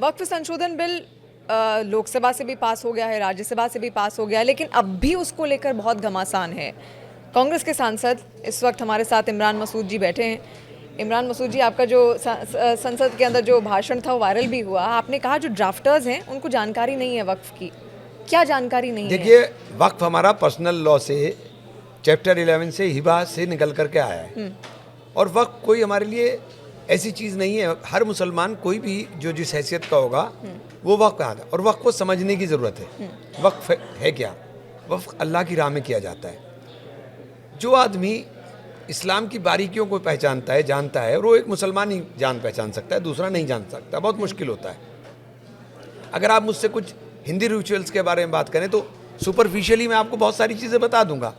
वक्फ संशोधन बिल लोकसभा से भी पास हो गया है, राज्यसभा से भी पास हो गया है, लेकिन अब भी उसको लेकर बहुत घमासान है। कांग्रेस के सांसद इस वक्त हमारे साथ इमरान मसूद जी बैठे हैं। इमरान मसूद जी, आपका जो संसद के अंदर जो भाषण था वो वायरल भी हुआ। आपने कहा जो ड्राफ्टर्स हैं उनको जानकारी नहीं है वक्फ की। क्या जानकारी नहीं है? देखिए, वक्फ हमारा पर्सनल लॉ से चैप्टर 11 से हिबा से निकल करके आया है। और वक्फ कोई हमारे लिए ऐसी चीज़ नहीं है। हर मुसलमान कोई भी जो जिस हैसियत का होगा वो वक्फ कहा था, और वक्फ को समझने की ज़रूरत है। वक्फ है क्या? वक्फ अल्लाह की राह में किया जाता है। जो आदमी इस्लाम की बारीकियों को पहचानता है, जानता है, और वो एक मुसलमान ही जान पहचान सकता है, दूसरा नहीं जान सकता। बहुत मुश्किल होता है। अगर आप मुझसे कुछ हिंदी रिचुअल्स के बारे में बात करें तो सुपरफिशियली मैं आपको बहुत सारी चीज़ें बता दूंगा,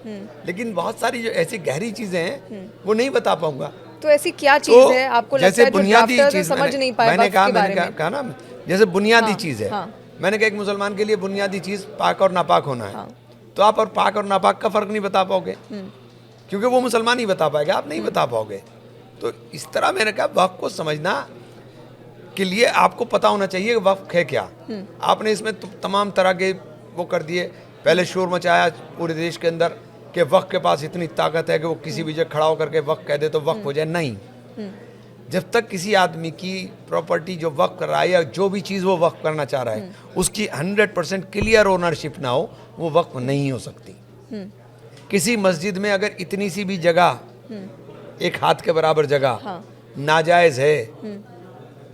लेकिन बहुत सारी जो ऐसी गहरी चीज़ें हैं वो नहीं बता पाऊंगा। तो ऐसी क्या चीज़ है आपको लगता है जो बुनियादी ड्राफ्टर्स चीज़ समझ नहीं पाए? मैंने वक्फ के बारे में कहा ना, जैसे बुनियादी हाँ, चीज़ है। हाँ। मैंने कहा एक मुसलमान के लिए बुनियादी चीज़ पाक और नापाक होना है। तो आप और पाक और नापाक का फ़र्क नहीं बता पाओगे, क्योंकि वो मुसलमान ही बता पाएगा, आप नहीं बता पाओगे। तो इस तरह मैंने कहा वक्फ को समझना के लिए आपको पता होना चाहिए वक्फ है क्या। आपने इसमें तमाम तरह के वो कर दिए। पहले शोर मचाया पूरे देश के अंदर कि वक्फ के पास इतनी ताकत है कि वो किसी भी जगह खड़ा होकर के वक्फ कह दे तो वक्फ हो जाए। नहीं, जब तक किसी आदमी की प्रॉपर्टी जो वक्फ कर रहा है या जो भी चीज़ वो वक्फ करना चाह रहा है उसकी 100% क्लियर ओनरशिप ना हो, वो वक्फ नहीं हो सकती। किसी मस्जिद में अगर इतनी सी भी जगह, एक हाथ के बराबर जगह नाजायज़ है,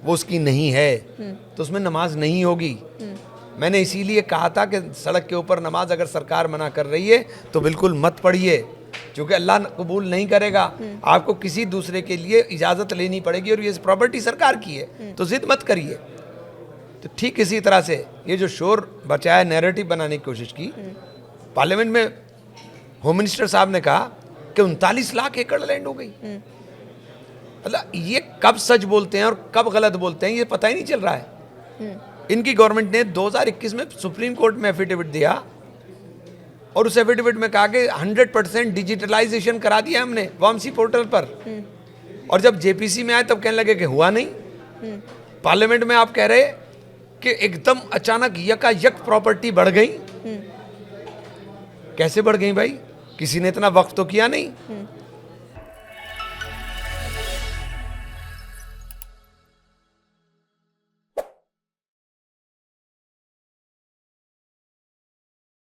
वो उसकी नहीं है, तो उसमें नमाज नहीं होगी। मैंने इसीलिए कहा था कि सड़क के ऊपर नमाज अगर सरकार मना कर रही है तो बिल्कुल मत पढ़िए, क्योंकि अल्लाह कबूल नहीं करेगा। आपको किसी दूसरे के लिए इजाज़त लेनी पड़ेगी, और ये प्रॉपर्टी सरकार की है तो जिद मत करिए। तो ठीक इसी तरह से ये जो शोर बचाया, नैरेटिव बनाने की कोशिश की, पार्लियामेंट में होम मिनिस्टर साहब ने कहा कि 39 लाख एकड़ लैंड हो गई। अल्लाह, ये कब सच बोलते हैं और कब गलत बोलते हैं ये पता ही नहीं चल रहा है। इनकी गवर्नमेंट ने 2021 में सुप्रीम कोर्ट में एफिडेविट दिया, और उस एफिडेविट में कहा कि 100% डिजिटलाइजेशन करा दिया हमने वामसी पोर्टल पर। और जब जेपीसी में आए तब कहने लगे कि हुआ नहीं। पार्लियामेंट में आप कह रहे कि एकदम अचानक यकायक प्रॉपर्टी बढ़ गई। कैसे बढ़ गई भाई? किसी ने इतना वक्त तो किया नहीं।